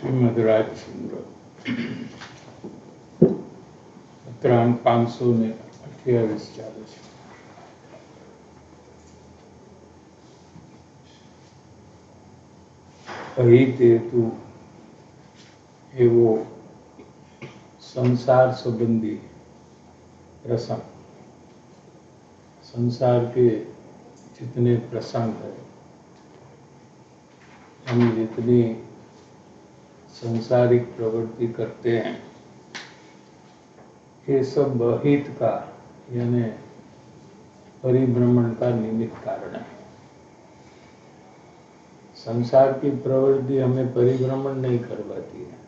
श्रीमद् राजचंद्र उत्तरायण 528 ચાલે છે. અહિત હેતુ એવો संसार संबंधी प्रसंग, संसार के जितने प्रसंग है, हम जितनी सांसारिक प्रवृत्ति करते हैं, ये सब अहित का यानी परिभ्रमण का निमित्त कारण है. संसार की प्रवृत्ति हमें परिभ्रमण नहीं करवाती है,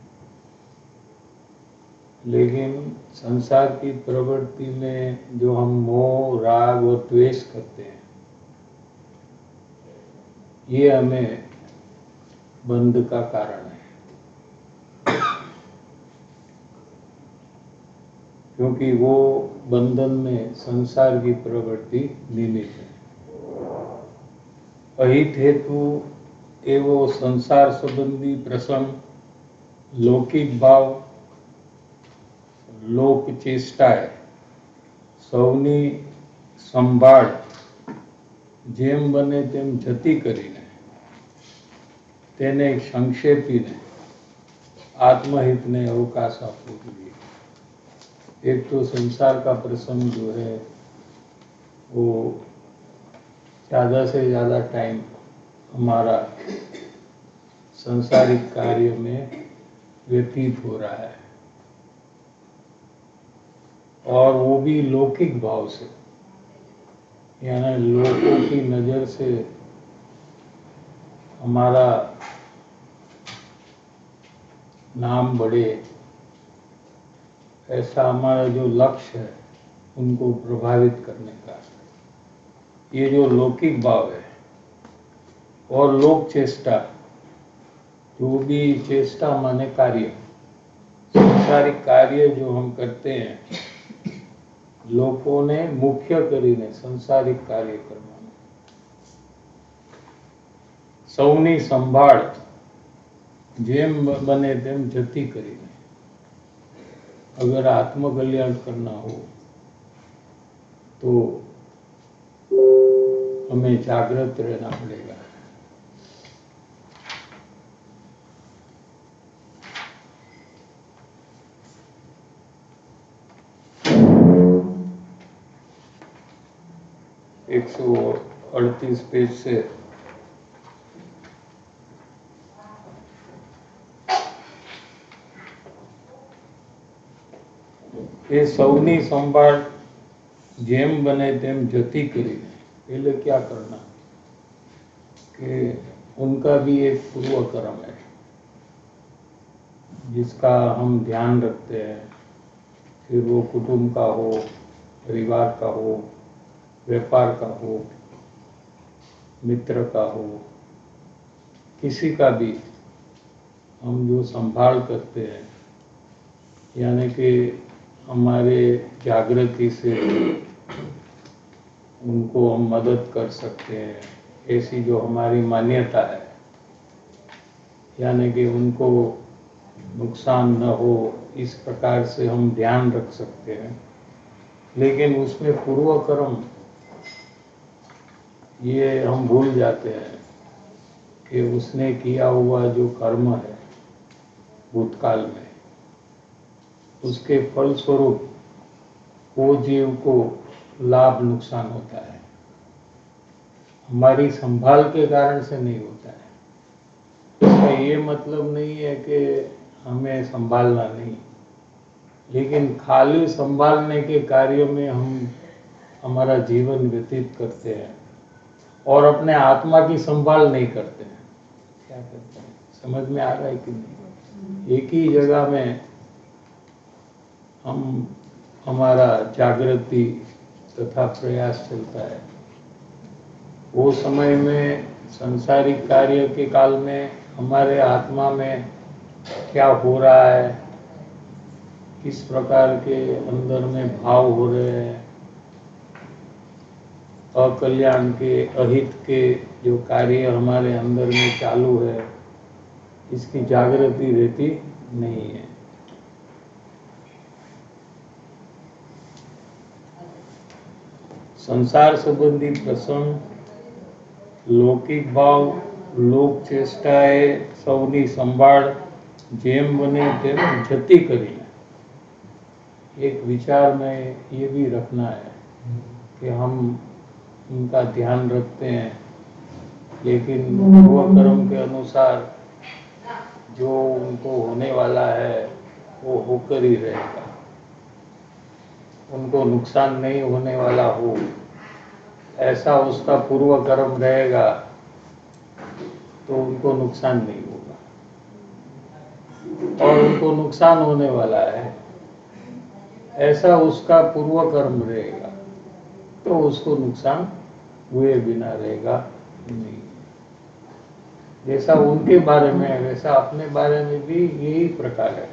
लेकिन संसार की प्रवृत्ति में जो हम मोह, राग और द्वेष करते हैं, ये हमें बंध का कारण है. क्योंकि वो बंधन में संसार की प्रवृत्ति निमित्त है. अहित हेतु एवो संसार संबंधी प्रसंग, लौकिक भाव, लोक चेष्टाए, સૌની સંભાળ જેમ બને તેમ જતી કરીને તેને સંક્ષેપીને आत्महित ने अवकाश आपको જોઈએ. एक तो संसार का प्रसंग जो है वो ज़्यादा से ज़्यादा टाइम हमारा संसारिक कार्य में व्यतीत हो रहा है, और वो भी लौकिक भाव से, यानी लोगों की नज़र से हमारा नाम बढ़े, ऐसा हमारा जो लक्ष्य है उनको प्रभावित करने का, ये जो लौकिक भाव है. और लोक चेष्टा, जो भी चेष्टा माने कार्य, सांसारिक कार्य जो हम करते हैं, लोगों ने मुख्य करीने संसारिक कार्य करवाना. સૌની સંભાળ જેમ બને તેમ જતી કરીને, अगर आत्मकल्याण करना हो तो हमें जागृत रहना पड़ेगा. एक 138 पेज से ये સૌની સંભાળ જેમ બને તેમ જતી કરીને, पहले क्या करना कि उनका भी एक पूर्व कर्म है जिसका हम ध्यान रखते हैं. फिर वो कुटुंब का हो, परिवार का हो, व्यापार का हो, मित्र का हो, किसी का भी हम जो संभाल करते हैं, यानी कि हमारे जागृति से उनको हम मदद कर सकते हैं, ऐसी जो हमारी मान्यता है, यानी कि उनको नुकसान न हो इस प्रकार से हम ध्यान रख सकते हैं. लेकिन उसमें पूर्व कर्म ये हम भूल जाते हैं कि उसने किया हुआ जो कर्म है भूतकाल में, उसके फलस्वरूप वो जीव को लाभ नुकसान होता है, हमारी संभाल के कारण से नहीं होता है. इसका ये मतलब नहीं है कि हमें संभालना नहीं, लेकिन खाली संभालने के कार्य में हम हमारा जीवन व्यतीत करते हैं और अपने आत्मा की संभाल नहीं करते हैं. क्या करते हैं, समझ में आ रहा है कि नहीं? एक ही जगह में हम हमारा जागृति तथा प्रयास चलता है. वो समय में सांसारिक कार्य के काल में हमारे आत्मा में क्या हो रहा है, किस प्रकार के अंदर में भाव हो रहे हैं, अकल्याण के, अहित के जो कार्य हमारे अंदर में चालू है, इसकी जागृति रहती नहीं है। संसार संबंधी प्रसंग, लौकिक भाव, लोक चेष्टाए सौनी संभाળ जेम बने तेम जती करीने। एक विचार में ये भी रखना है कि हम उनका ध्यान रखते हैं, लेकिन पूर्व कर्म के अनुसार जो उनको होने वाला है वो होकर ही रहेगा। उनको नुकसान नहीं होने वाला हो ऐसा उसका पूर्व कर्म रहेगा तो उनको नुकसान नहीं होगा, और उनको नुकसान होने वाला है ऐसा उसका पूर्व कर्म रहेगा तो उसको नुकसान हुए बिना रहेगा नहीं। जैसा उनके बारे में है वैसा अपने बारे में भी यही प्रकार है।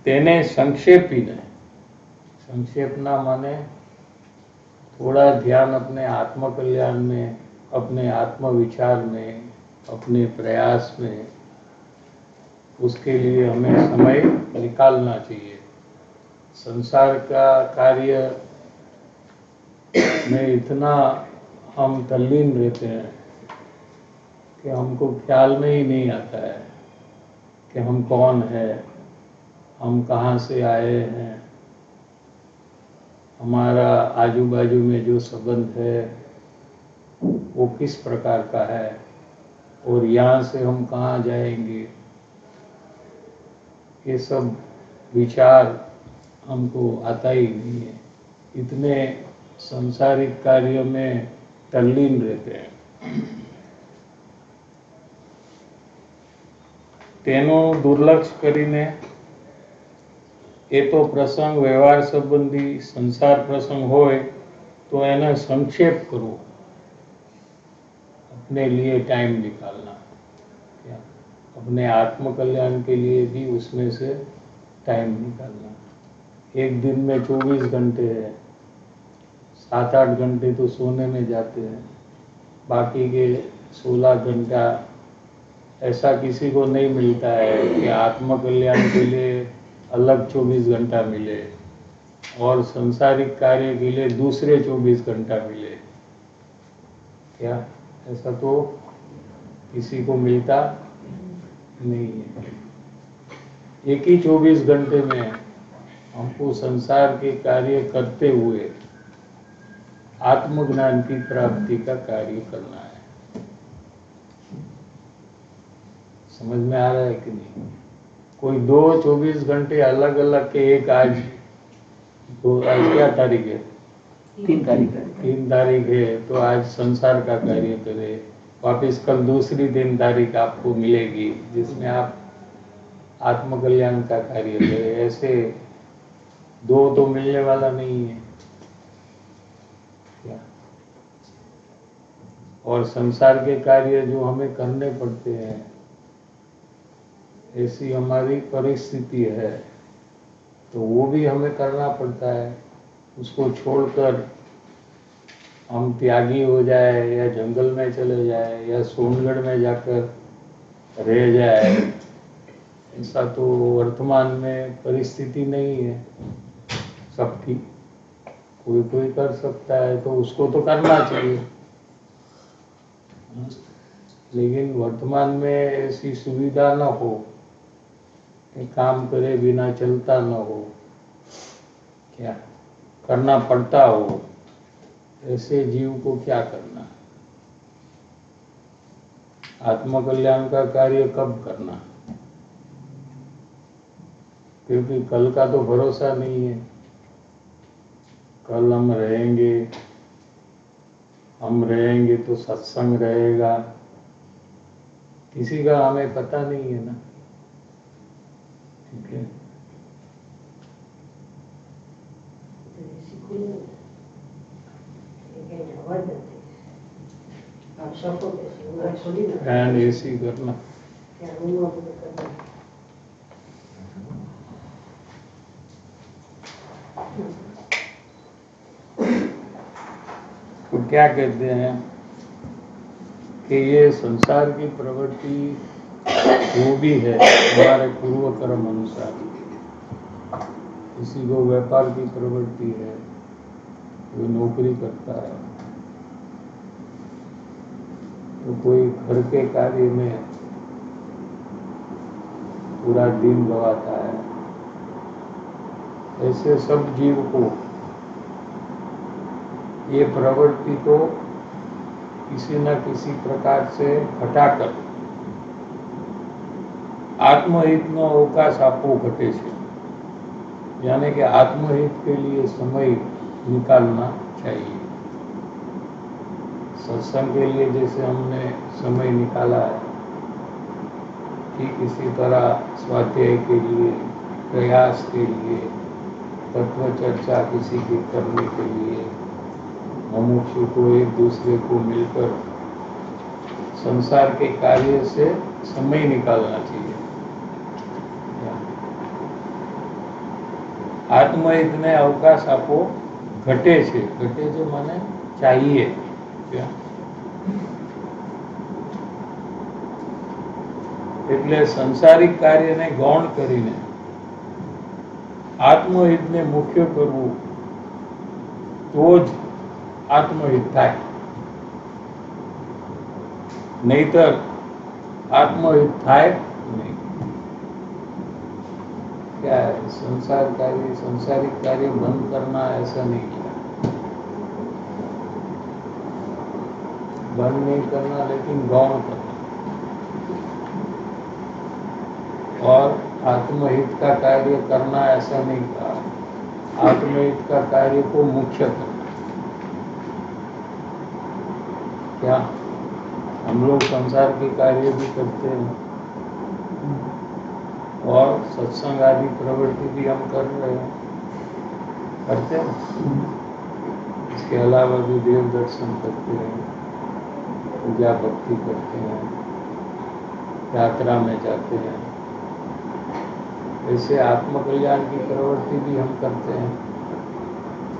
तेने संक्षेपीने, संक्षेपना माने थोड़ा ध्यान अपने आत्म कल्याण में, अपने आत्म विचार में, अपने प्रयास में, उसके लिए हमें समय निकालना चाहिए। संसार का कार्य में इतना हम तल्लीन रहते हैं कि हमको ख्याल में ही नहीं आता है कि हम कौन है, हम कहाँ से आए हैं, हमारा आजू बाजू में जो संबंध है वो किस प्रकार का है, और यहाँ से हम कहाँ जाएंगे। ये सब विचार हमको आता ही नहीं है, इतने सांसारिक कार्यों में तल्लीन रहते हैं। तेनो दुर्लक्ष करीने એ તો પ્રસંગ વ્યવહાર સંબંધી સંસાર પ્રસંગ હોય तो એને संक्षेप करो, अपने लिए टाइम निकालना, अपने आत्म कल्याण के लिए भी उसमें से टाइम निकालना। एक दिन में 24 घंटे है, 7-8 घंटे तो सोने में जाते हैं, बाकी के 16 घंटा ऐसा किसी को नहीं मिलता है कि आत्म कल्याण के लिए अलग 24 घंटा मिले और संसारिक कार्य के लिए दूसरे 24 घंटा मिले। क्या ऐसा तो किसी को मिलता नहीं है। एक ही 24 घंटे में हमको संसार के कार्य करते हुए आत्मज्ञान की प्राप्ति का कार्य करना है। समझ में आ रहा है कि नहीं? कोई 24 घंटे अलग अलग के, एक आज तो आज क्या तारीख है? 3 तारीख है। 3 तारीख है तो आज संसार का कार्य करे, वापिस कल दूसरी 3 तारीख आपको मिलेगी जिसमें आप आत्म कल्याण का कार्य करे। ऐसे 2 तो मिलने वाला नहीं है क्या? और संसार के कार्य जो हमें करने पड़ते हैं, ऐसी हमारी परिस्थिति है तो वो भी हमें करना पड़ता है। उसको छोड़कर हम त्यागी हो जाए या जंगल में चले जाए या सोनगढ़ में जाकर रह जाए, ऐसा तो वर्तमान में परिस्थिति नहीं है सबकी। कोई कोई कर सकता है तो उसको तो करना चाहिए, लेकिन वर्तमान में ऐसी सुविधा न हो कि काम करे बिना चलता न हो, क्या करना पड़ता हो, ऐसे जीव को क्या करना? आत्म कल्याण का कार्य कब करना? क्योंकि कल का तो भरोसा नहीं है। कल हम रहेंगे तो सत्संग रहेगा, किसी का हमें पता नहीं है ना। ठीक है, फैन एसी करना। तो क्या कहते हैं, कि ये संसार की प्रवृत्ति जो भी है हमारे पूर्व कर्म अनुसार, किसी को व्यापार की प्रवृत्ति है, कोई नौकरी करता है, तो कोई घर के कार्य में पूरा दिन गवाता है। ऐसे सब जीव को ये प्रवृत्ति तो किसी न किसी प्रकार से हटाकर आत्महितનો अवकाश આપવો घटे છે, यानी कि आत्महित के लिए समय निकालना चाहिए। सत्संग के लिए जैसे हमने समय निकाला है, ठीक इसी तरह स्वाध्याय के लिए, प्रयास के लिए, तत्व चर्चा किसी की करने के लिए, मुमुक्षु को एक दूसरे को मिलकर संसार के कार्य से समय निकालना चाहिए। आत्महित ने अवकाश आपो घटे છે माने चाहिए क्या? એટલે સંસારિક કાર્યને ગૌણ કરીને આત્મહિતને મુખ્ય કરવું તો જ આત્મહિત થાય, નહીતર આત્महित થાય नहीं। क्या है संसारिक कार्य बंद करना ऐसा नहीं है, बंद नहीं करना लेकिन गौण करना, और आत्महित का कार्य करना ऐसा नहीं कहा, आत्महित का कार्य को मुख्य करना। क्या हम लोग संसार के कार्य भी करते हैं और सत्संग आदि प्रवृत्ति भी हम कर रहे हैं, करते हैं। इसके अलावा भी देव दर्शन करते हैं, पूजा भक्ति करते हैं, यात्रा में जाते हैं। ऐसे आत्मकल्याण की प्रवृत्ति भी हम करते हैं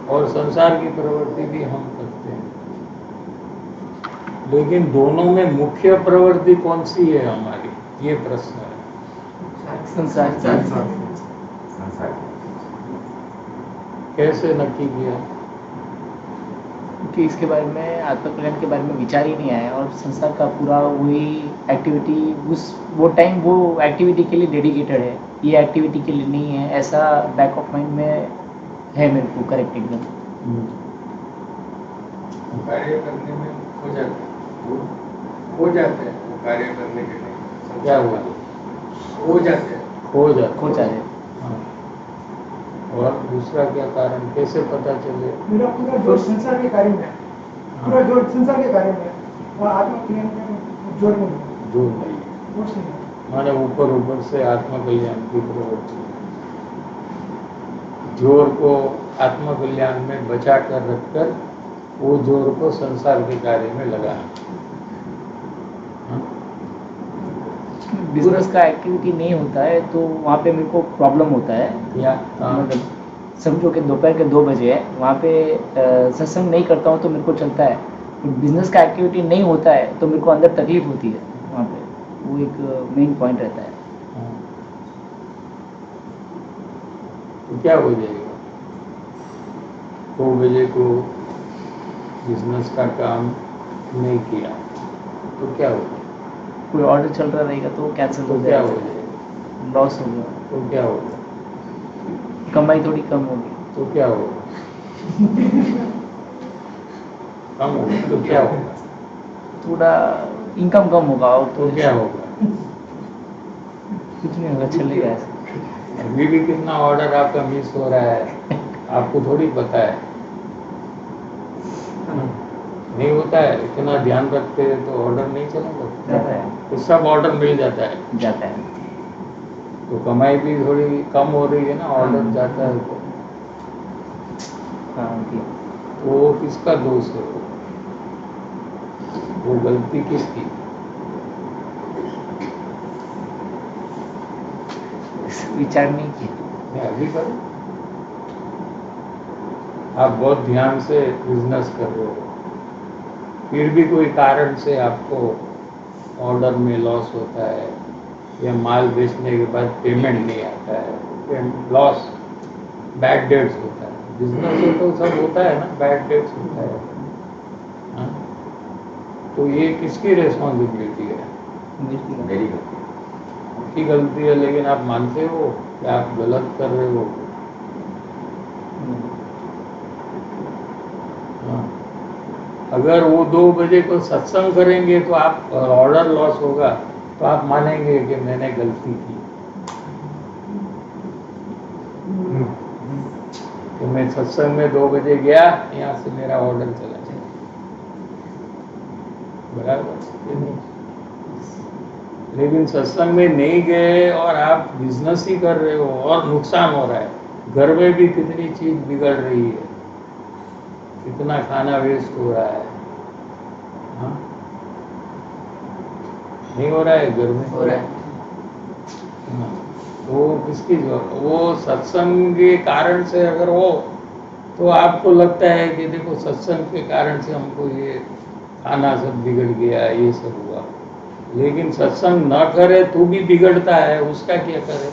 और संसार की प्रवृत्ति भी हम करते हैं। लेकिन दोनों में मुख्य प्रवृत्ति कौन सी है हमारी, ये प्रश्न है। संसार कैसे नक्की किया? कि इसके बारे में, आत्मकल्याण के बारे में विचार ही नहीं आया, और संसार का पूरा वही एक्टिविटी वो टाइम वो एक्टिविटी के लिए डेडिकेटेड है, ये एक्टिविटी के लिए नहीं है, ऐसा बैक ऑफ माइंड में है मेरे को। करेक्ट एकदम। कार्य करने में हो जाते हैं वो कार्य करने के लिए। क्या हुआ? हो जाते हैं। हाँ। और दूसरा क्या कारण, कैसे पता चले? मेरा पूरा जोर संसार के कार्य में, पूरा जोर संसार के कार्य में, और आत्मकल्याण में जोर नहीं, माने ऊपर से आत्मकल्याण की प्रवृत्ति, जोर को आत्मकल्याण में बचा कर रखकर वो जोर को संसार के कार्य में लगाना। बिजनेस का एक्टिविटी नहीं होता है तो वहाँ पे मेरे को प्रॉब्लम होता है। या मतलब समझो कि दोपहर के 2 बजे है, वहाँ पे सत्संग नहीं करता हूँ तो मेरे को चलता है, बिजनेस का एक्टिविटी नहीं होता है तो मेरे को अंदर तकलीफ होती है। वहाँ पे वो एक मेन पॉइंट रहता है। तो क्या हो जाएगा? 2 बजे को बिजनेस का काम नहीं किया तो क्या होगा? कोई ऑर्डर चल रहा रहेगा तो कैंसिल तो हो क्या हो जाएगा, जाएगा? लॉस हो गया, तो क्या होगा? कमाई थोड़ी कम होगी। तो क्या होगा? कम होगा तो क्या होगा? थोड़ा इनकम कम होगा। और तो क्या होगा? कुछ नहीं होगा, चलेगा ऐसे। अभी भी कितना ऑर्डर आपका मिस हो रहा है आपको थोड़ी पता है। नहीं होता है, इतना ध्यान रखते हैं तो ऑर्डर नहीं चलेगा, जाता है, तो सब ऑर्डर मिल जाता है। जाता है। तो कमाई भी थोड़ी कम हो रही है ना, ऑर्डर जाता है तो। हाँ ठीक। तो वो किसका दोष है? वो गलती किसकी? विचार नहीं किया। मैं अभी करूं? आप बहुत ध्यान से बिजनेस कर रहे हो, फिर भी कोई कारण से आपको ऑर्डर में लॉस होता है या माल बेचने के बाद पेमेंट नहीं आता है, लॉस, बैड डेट्स होता है, बिजनेस में तो सब होता है ना, बैड डेट्स होता है। हाँ? तो ये किसकी रिस्पॉन्सिबिलिटी है? मेरी गलती। आपकी गलती है, लेकिन आप मानते हो कि आप गलत कर रहे हो? हाँ। अगर वो 2 बजे को सत्संग करेंगे तो आप ऑर्डर लॉस होगा तो आप मानेंगे कि मैंने गलती की। तो मैं सत्संग में 2 बजे गया, यहाँ से मेरा ऑर्डर चला जाए, बराबर। लेकिन सत्संग में नहीं गए और आप बिजनेस ही कर रहे हो और नुकसान हो रहा है, घर में भी कितनी चीज बिगड़ रही है, कितना खाना वेस्ट हो रहा है। हाँ? नहीं हो रहा है घर में? हो रहा है। हाँ, तो किसकी जरूरत? वो सत्संग के कारण से अगर हो तो आपको लगता है कि देखो सत्संग के कारण से हमको ये खाना सब बिगड़ गया, ये सब हुआ। लेकिन सत्संग न करे तो भी बिगड़ता है, उसका क्या करे?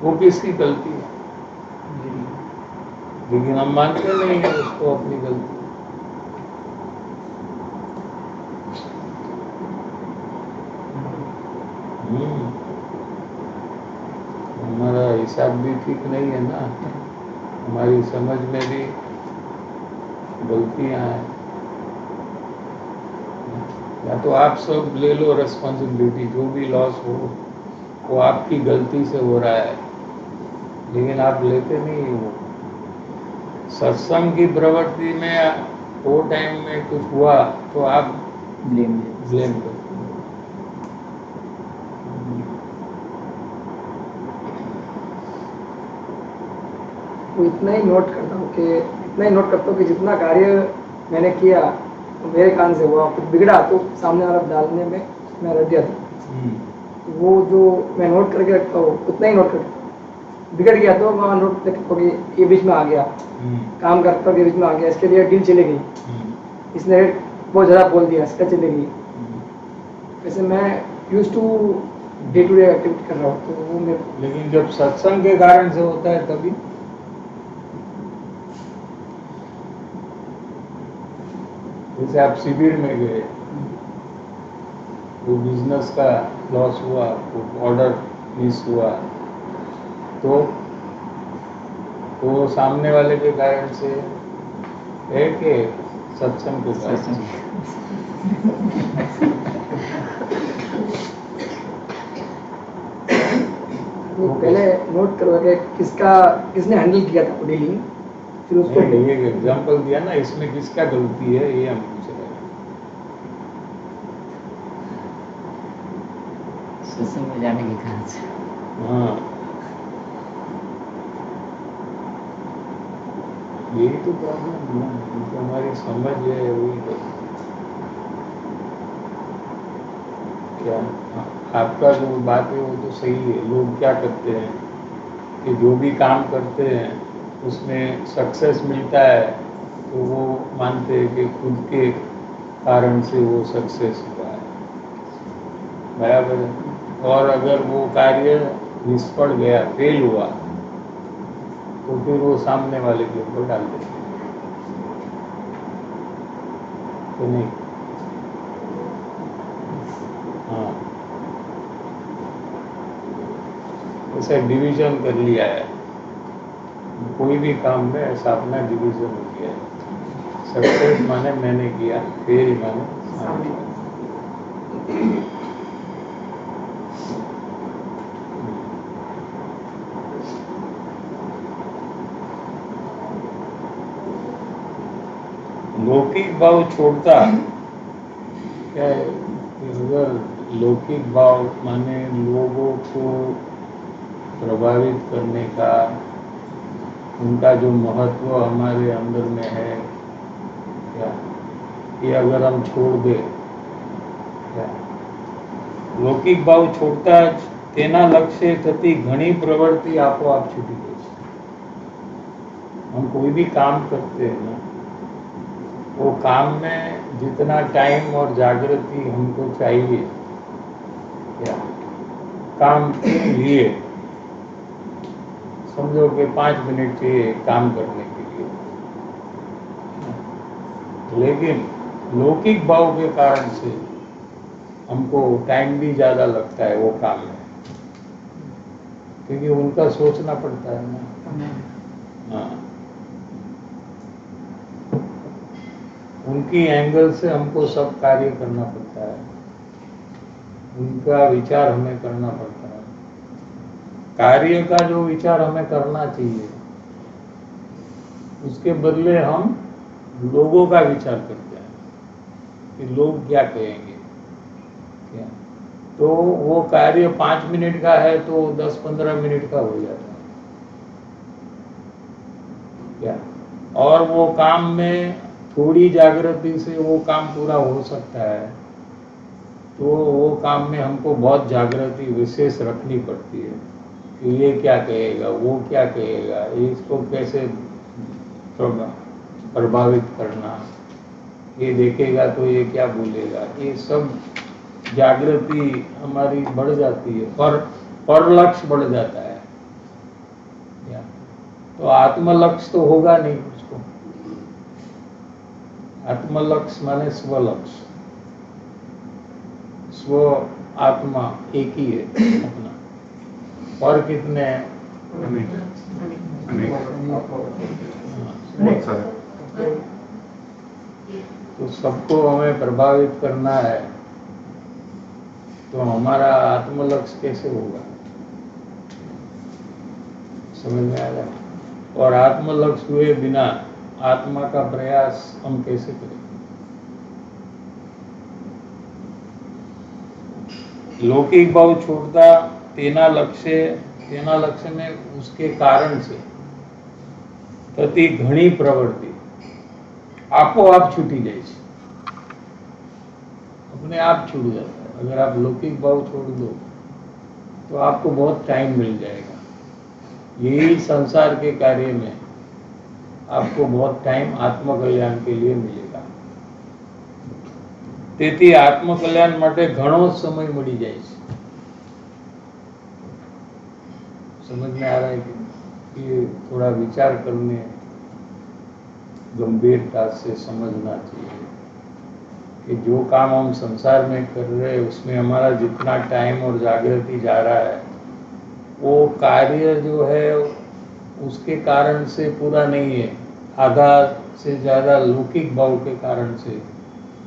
वो किसकी गलती है? लेकिन हम मानते नहीं है उसको अपनी गलती। हमारा हिसाब भी ठीक नहीं है ना, हमारी समझ में भी गलतियां हैं। या तो आप सब ले लो रिस्पॉन्सिबिलिटी, जो भी लॉस हो वो आपकी गलती से हो रहा है, लेकिन आप लेते नहीं हो। सत्संग की प्रवृत्ति में वो टाइम में कुछ हुआ तो आप ब्लेम करते हो। वो इतना ही नोट करता हूँ कि जितना कार्य मैंने किया तो मेरे कान से हुआ, कुछ बिगड़ा तो सामने वाला डालने में मैं रट गया था। वो जो मैं नोट करके रखता हूँ उतना ही नोट करता हूँ। बिगड़ गया तो वहाँ नोट करके रखता हूँ कि ये बीच में आ गया, काम करता हूँ, ये बीच में आ गया, इसके लिए डील चली गई, इसने बहुत ज़्यादा बोल दिया, इसका चली गई। वैसे मैं यूज टू डे एक्टिविटी कर रहा हूँ, तो वो मेरे। लेकिन जब सत्संग के कारण से होता है तभी जैसे आप शिविर में गए, वो बिजनेस का लॉस हुआ, वो ऑर्डर मिस हुआ, तो वो सामने वाले के कारण से है कि सत्संग के कारण से? वो पहले नोट करो कि किसने हैंडल किया था वो डीलिंग, फिर उसको नहीं, ये एग्जाम्पल दिया ना, इसमें किसका गलती है ये हम पूछ रहे हैं। सत्संग में जाने के कारण से। हाँ, यही तो प्रॉब्लम है ना, तो हमारी समझ है वही है। क्या आपका जो बात है वो तो सही है। लोग क्या करते हैं कि जो भी काम करते हैं उसमें सक्सेस मिलता है तो वो मानते हैं कि खुद के कारण से वो सक्सेस हुआ है, बराबर है। और अगर वो कार्य निष्फल गया, फेल हुआ, तो फिर वो सामने वाले के ऊपर डाल देते हैं, तो नहीं? हाँ, ऐसा डिवीजन कर लिया है, कोई भी काम में ऐसा अपना डिवीजन हो गया है। सक्सेस माने मैंने किया, फेल माने सामने वाले। लौकिक भाव छोड़ता क्या है? अगर लौकिक भाव माने लोगों को प्रभावित करने का, उनका जो महत्व हमारे अंदर में है क्या, ये अगर हम छोड़ दे क्या, लौकिक भाव छोड़ता तेना लक्ष्य थती घणी प्रवृत्ति आपो आप छूटी गई। हम कोई भी काम करते हैं ना, वो काम में जितना टाइम और जागृति हमको चाहिए क्या काम के लिए, समझो कि 5 मिनट चाहिए काम करने के लिए, लेकिन लौकिक भाव के कारण से हमको टाइम भी ज़्यादा लगता है वो काम में, क्योंकि उनका सोचना पड़ता है ना। हाँ, उनकी एंगल से हमको सब कार्य करना पड़ता है, उनका विचार हमें करना पड़ता है। कार्य का जो विचार हमें करना चाहिए, उसके बदले हम लोगों का विचार करते हैं कि लोग क्या कहेंगे क्या। तो वो कार्य 5 मिनट का है तो 10-15 मिनट का हो जाता है क्या, और वो काम में थोड़ी जागृति से वो काम पूरा हो सकता है, तो वो काम में हमको बहुत जागृति विशेष रखनी पड़ती है कि ये क्या कहेगा, वो क्या कहेगा, इसको कैसे प्रभावित करना, ये देखेगा तो ये क्या बोलेगा, ये सब जागृति हमारी बढ़ जाती है, पर लक्ष्य बढ़ जाता है। तो आत्मलक्ष्य तो होगा नहीं उसको। आत्मलक्ष्य माने स्वलक्ष्य, स्व आत्मा एक ही है अपना, और कितने हैं? बहुत सारे। तो सबको हमें प्रभावित करना है, तो हमारा आत्मलक्ष्य कैसे होगा, समझ में आ जाए। और आत्मलक्ष्य हुए बिना आत्मा का प्रयास हम कैसे करें। लौकिक भाव छोड़ता तेना लक्ष्य में उसके कारण से तति घनी प्रवृत्ति आपोआप छूटी जाए, अपने आप छूट जाता है। अगर आप लौकिक भाव छोड़ दो तो आपको बहुत टाइम मिल जाएगा। यही संसार के कार्य में आपको बहुत टाइम आत्मकल्याण के लिए मिलेगा। તેથી આત્મકલ્યાણ માટે ઘણો સમય મળી જાય છે। समझ में आ रहा है कि थोड़ा विचार करने गंभीरता से समझना चाहिए कि जो काम हम संसार में कर रहे हैं उसमें हमारा जितना टाइम और जागृति जा रहा है, वो कार्य जो है उसके कारण से पूरा नहीं है, आधा से ज़्यादा लौकिक भाव के कारण से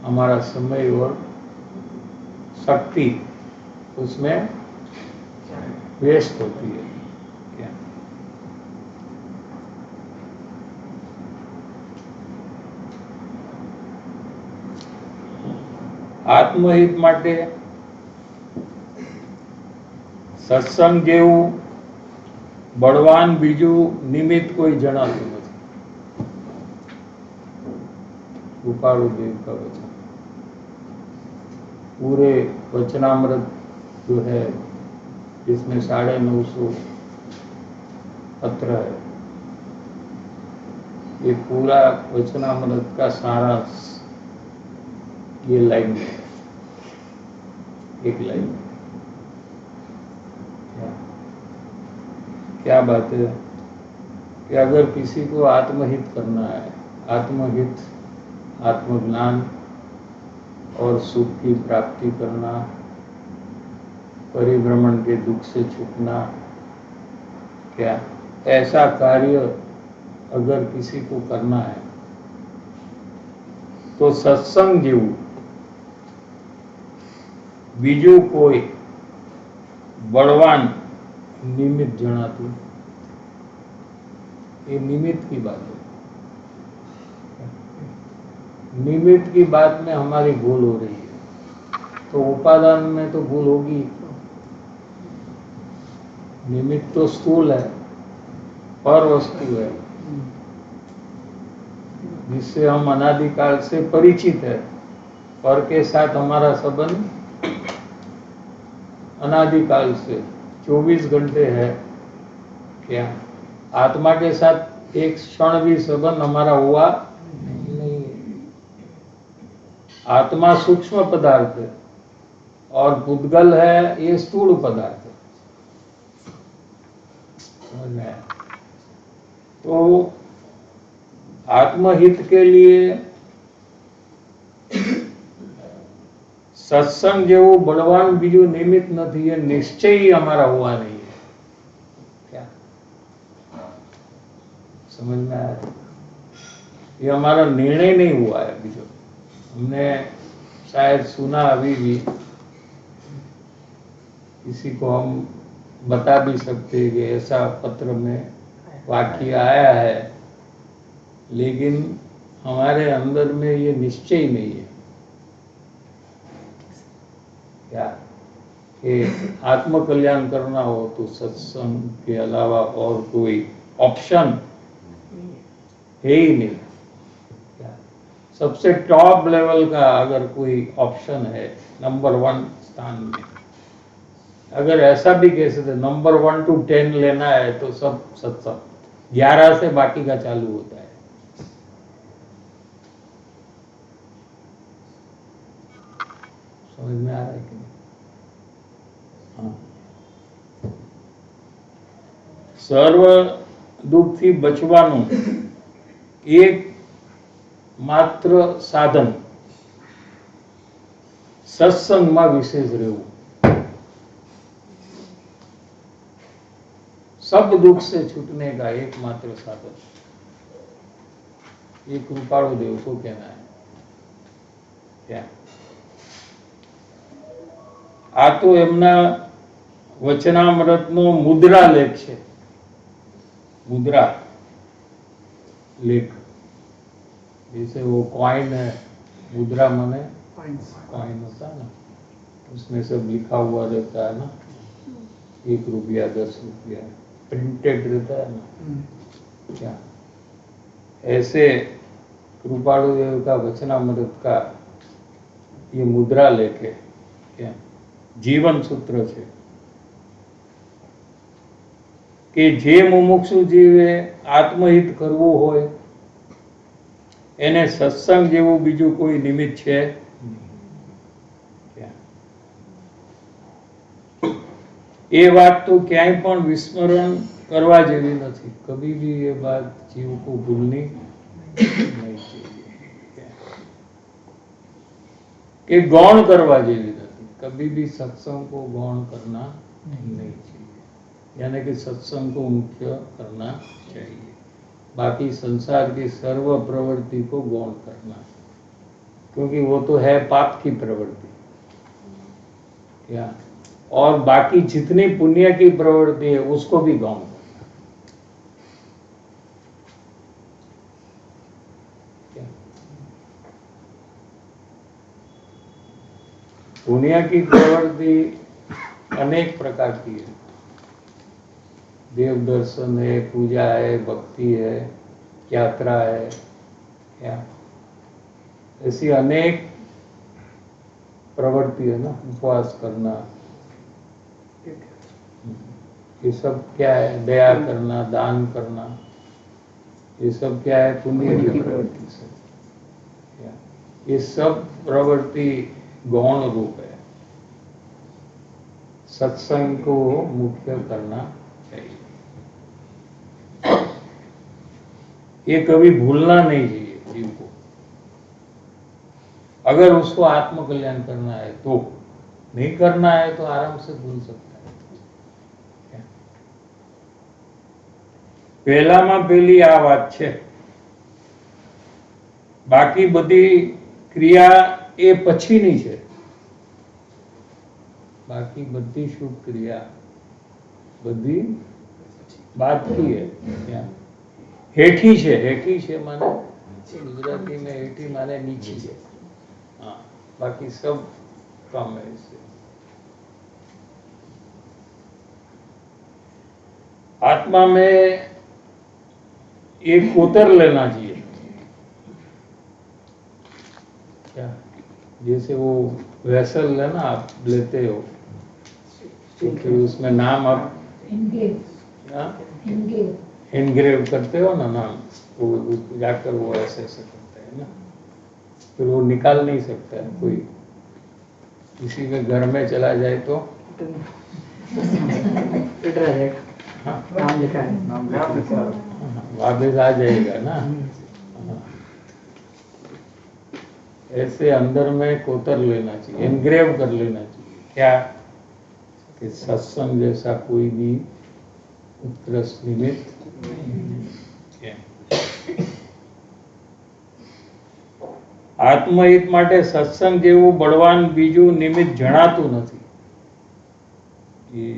हमारा समय और शक्ति उसमें वेस्ट होती है क्या। આત્મહિત માટે સત્સંગ જેવું બળવાન બીજું નિમિત્ત કોઈ જણાતું નથી। કૃપાળુ દેવ का वचन, पूरे वचनामृत जो है इसमें 950 पत्र है, ये पूरा वचनामृत का सारांश ये लाइन में, एक लाइन में। क्या बात है कि अगर किसी को आत्महित करना है, आत्महित आत्मज्ञान और सुख की प्राप्ति करना, परिभ्रमण के दुख से छूटना, क्या ऐसा कार्य अगर किसी को करना है तो सत्संग जेवू बीजू कोई बलवान निमित्त जनातु, ये निमित्त की बात है। निमित्त की बात में हमारी भूल हो रही है, तो उपादान में तो भूल होगी। निमित्त तो स्थूल है, पर वस्तु है जिससे हम अनादिकाल से परिचित है। पर के साथ हमारा संबंध अनादिकाल से 24 घंटे है क्या। आत्मा के साथ एक क्षण भी संबंध हमारा हुआ नहीं। आत्मा सूक्ष्म पदार्थ है और पुद्गल है ये स्थूल पदार्थ है। समझ में आया? तो आत्महित के लिए सत्संग જેવું બળવાન બીજું નિમિત્ત નથી, એ નિશ્ચય हमारा हुआ नहीं है। क्या समझ में आया? ये हमारा निर्णय नहीं हुआ है बीजो। हमने शायद सुना अभी भी, किसी को हम बता भी सकते हैं कि ऐसा पत्र में वाक्य आया है, लेकिन हमारे अंदर में ये निश्चय नहीं है क्या कि आत्म कल्याण करना हो तो सत्संग के अलावा और कोई ऑप्शन है ही नहीं। क्या सबसे टॉप लेवल का अगर कोई ऑप्शन है नंबर 1 स्थान में, अगर ऐसा भी कह सकते नंबर 1 to 10 लेना है तो सब सत्संग, 11 से बाकी का चालू होता है। समझ में आ रहा है कि नहीं? हाँ। સર્વ દુઃખથી બચવાનું એક માત્ર સાધન સત્સંગમાં વિશેષ રહેવું। सब दुख से छूटने का एकमात्र साधन ये कृपाळु देव को कहना है। क्या आ तो एमना वचनामृतनो मुद्रा लेख है। मुद्रा लेख जैसे वो कॉइन है, मुद्रा माने कॉइन होता है ना, उसमें सब लिखा हुआ रहता है ना, 1 रुपया 10 रुपया प्रिंटेड रहता है ना। क्या ऐसे कृपाळु देव का वचनामृत का ये मुद्रा लेके क्या जीवन सूत्र है कि जे मुमुक्षु जीवे आत्महित करवू होय एने सत्संग जेवुं बीजું कोई निमित्त है। ये बात तो क्यांय पण विस्मरण करवा जेवी नहीं। कभी भी ये बात जीव को भूलनी नहीं चाहिए कि गौण करवा जेवी नहीं। कभी भी सत्संग को गौण करना नहीं चाहिए, यानी कि सत्संग को मुख्य करना चाहिए। बाकी संसार की सर्व प्रवृत्ति को गौण करना, क्योंकि वो तो है पाप की प्रवृत्ति। क्या और बाकी जितनी पुण्य की प्रवृत्ति है उसको भी गौण करना। क्या पुण्य की प्रवृत्ति अनेक प्रकार की है। देव दर्शन है, पूजा है, भक्ति है, यात्रा है, क्या ऐसी अनेक प्रवृत्ति है ना। उपवास करना, ये सब क्या है? दया करना, दान करना, ये सब क्या है? पुण्य की प्रवृत्ति से। ये सब प्रवृत्ति गौण रूप है। सत्संग को मुख्य करना चाहिए, ये कभी भूलना नहीं चाहिए जीव को। अगर उसको आत्म कल्याण करना है तो, नहीं करना है तो आराम से भूल सकता है। पहलाમાં પહેલી આ વાત છે, બાકી બધી ક્રિયા એ પછીની છે। બાકી બધી શુભ ક્રિયા બધી બાકી है। हेठी છે, हेठी છે माने गुजराती में हेठी माने नीची है। हाँ, बाकी सब कम है इससे। आत्मा में एक कोतर लेना चाहिए। क्या जैसे वो वेसल लेना आप लेते हो तो फिर उसमें नाम आप एनग्रेव करते हो ना नाम, वो जाकर वो ऐसे ऐसे करते हैं ना, फिर वो निकाल नहीं सकता है कोई। किसी के घर में चला जाए तो फिट रह जाएगा, हाँ, नाम लिखा है। वापस आ जाएगा ना। हाँ। ऐसे अंदर में कोतर लेना चाहिए, एनग्रेव कर लेना चाहिए। क्या कि सत्संग जैसा कोई भी उत्कृष्ट निमित्त नहीं है। આત્મહિત માટે સત્સંગ જેવું બળવાન બીજું નિમિત્ત જણાતું નથી। ये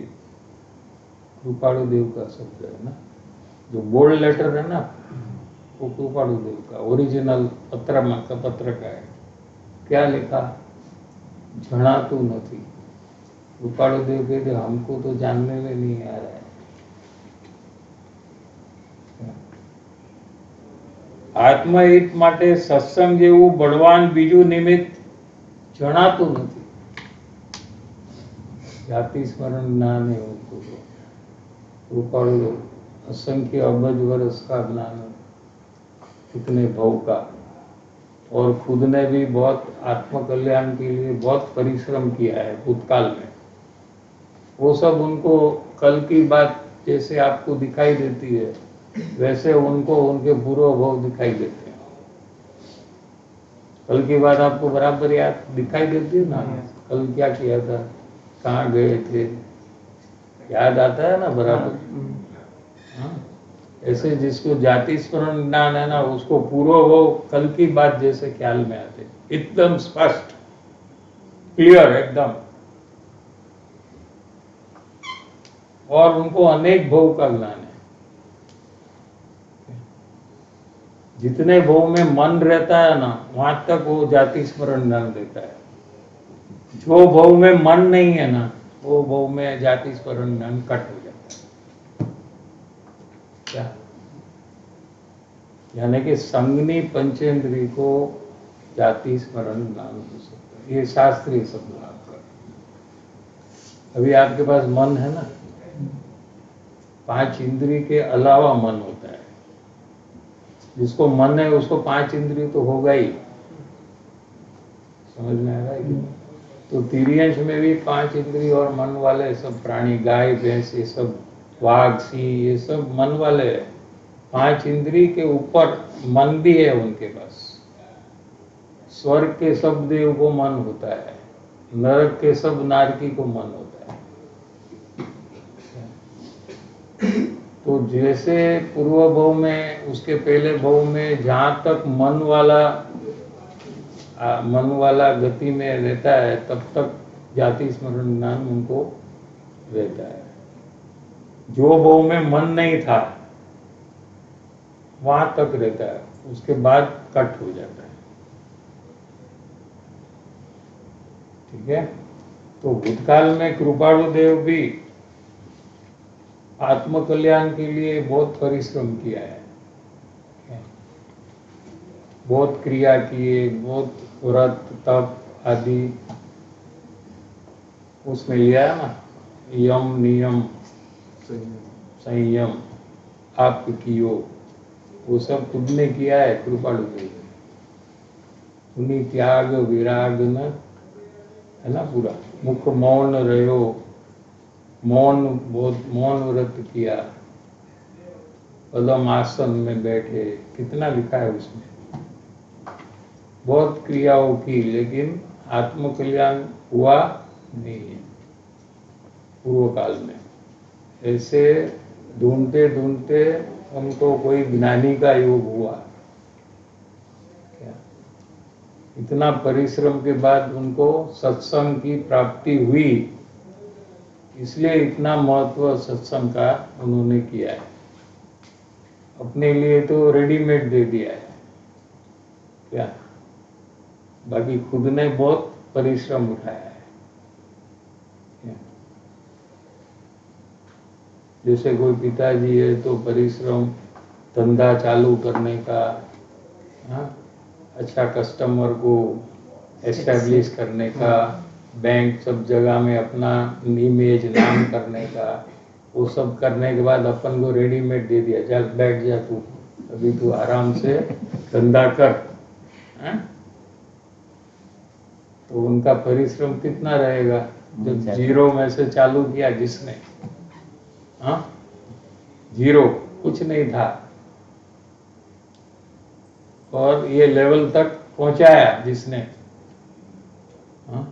कृपाणु देव का शब्द है ना, जो बोल्ड लेटर है ना, वो कृपाणु देव का ओरिजिनल पत्र का है। क्या लिखा? जनातु नहीं। कृपाणु देव कहते हमको तो जानने में नहीं आ रहा है। આત્મહિત માટે સત્સંગ જેવું બળવાન બીજું નિમિત્ત જણાતું નથી। जाति स्मरण ज्ञान है उनको तो कृपाणु असंख्य अबज वर्ष का ज्ञान, कितने भव का, और खुद ने भी बहुत आत्मकल्याण के लिए बहुत परिश्रम किया है भूतकाल में। वो सब उनको कल की बात जैसे आपको दिखाई देती है, वैसे उनको उनके पूर्व भव दिखाई देते हैं। कल की बात आपको बराबर याद दिखाई देती है ना, कल क्या किया था, कहाँ गए थे, याद आता है ना बराबर। हाँ, ऐसे जिसको जाति स्मरण ज्ञान है ना, उसको पूर्व वो कल की बात जैसे ख्याल में आते, एकदम स्पष्ट, क्लियर एकदम। और उनको अनेक भव का ज्ञान है। जितने भव में मन रहता है ना, वहां तक वो जाति स्मरण ज्ञान देता है। जो भव में मन नहीं है ना, वो भव में जाति स्मरण ज्ञान कट हो जाता है। क्या? यानी कि संगनी पंचेंद्री को जाति स्मरण ज्ञान हो सकता है। ये शास्त्रीय शब्द आपका। अभी आपके पास मन है ना, 5 इंद्रिय के अलावा मन होता है। जिसको मन है उसको 5 इंद्रिय तो होगा ही। समझ में आ रहा है कि? तो तिर्यंश में भी 5 इंद्रिय और मन वाले सब प्राणी, गाय भैंस, ये सब वाघ सिंह, ये सब मन वाले है। 5 इंद्रिय के ऊपर मन भी है उनके पास। स्वर्ग के सब देव को मन होता है, नरक के सब नारकी को मन होता है। तो जैसे पूर्व भव में, उसके पहले भव में जहां तक मन वाला गति में रहता है, तब तक जाति स्मरण ज्ञान उनको रहता है। जो भव में मन नहीं था वहां तक रहता है, उसके बाद कट हो जाता है। ठीक है? तो भूतकाल में कृपाणु देव भी आत्मकल्याण के लिए बहुत परिश्रम किया है, बहुत क्रिया किए, बहुत व्रत तप आदि उसमें लिया है ना, यम नियम संयम आप कियो, वो सब खुद ने किया है कृपाणु देव। उन्हीं त्याग विराग न है ना पूरा। मुख मौन रहो, मौन, बहुत मौन व्रत किया, पदम आसन में बैठे, कितना लिखा है उसमें। बहुत क्रियाओं की, लेकिन आत्मकल्याण हुआ नहीं है पूर्व काल में। ऐसे ढूंढते ढूंढते उनको कोई ज्ञानी का योग हुआ। क्या? इतना परिश्रम के बाद उनको सत्संग की प्राप्ति हुई, इसलिए इतना महत्व सत्संग का उन्होंने किया है। अपने लिए तो रेडीमेड दे दिया है। क्या? बाकी खुद ने बहुत परिश्रम उठाया है। क्या? जैसे कोई पिताजी है तो परिश्रम धंधा चालू करने का, हाँ, अच्छा कस्टमर को एस्टेब्लिश करने का, बैंक सब जगह में अपना इमेज नाम करने का, वो सब करने के बाद अपन को रेडीमेड दे दिया, चल बैठ जा तू, अभी तू आराम से धंधा कर। हैं? तो उनका परिश्रम कितना रहेगा जब जीरो में से चालू किया जिसने, हाँ, जीरो, कुछ नहीं था, और ये लेवल तक पहुंचाया जिसने, हाँ,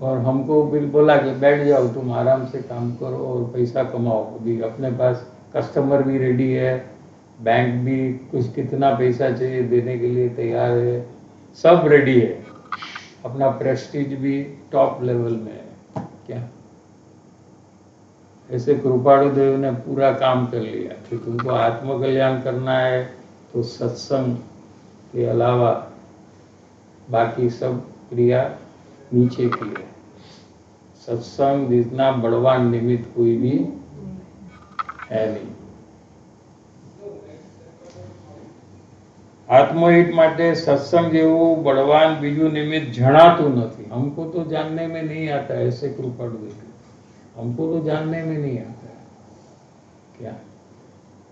और हमको बिल बोला कि बैठ जाओ तुम आराम से काम करो और पैसा कमाओ। अभी अपने पास कस्टमर भी रेडी है, बैंक भी कुछ कितना पैसा चाहिए देने के लिए तैयार है, सब रेडी है, अपना प्रेस्टीज भी टॉप लेवल में है। क्या ऐसे कृपाणु देव ने पूरा काम कर लिया कि तुमको आत्म कल्याण करना है तो सत्संग के अलावा बाकी सब क्रिया नीचे की है। सत्संग जितना बड़वान निमित्त कोई भी है नहीं। आत्महित માટે सत्संग જેવું બળવાન બીજું નિમિત્ત જણાતું નથી। हमको तो जानने में नहीं आता है, ऐसे कृपाणु देव, हमको तो जानने में नहीं आता है। क्या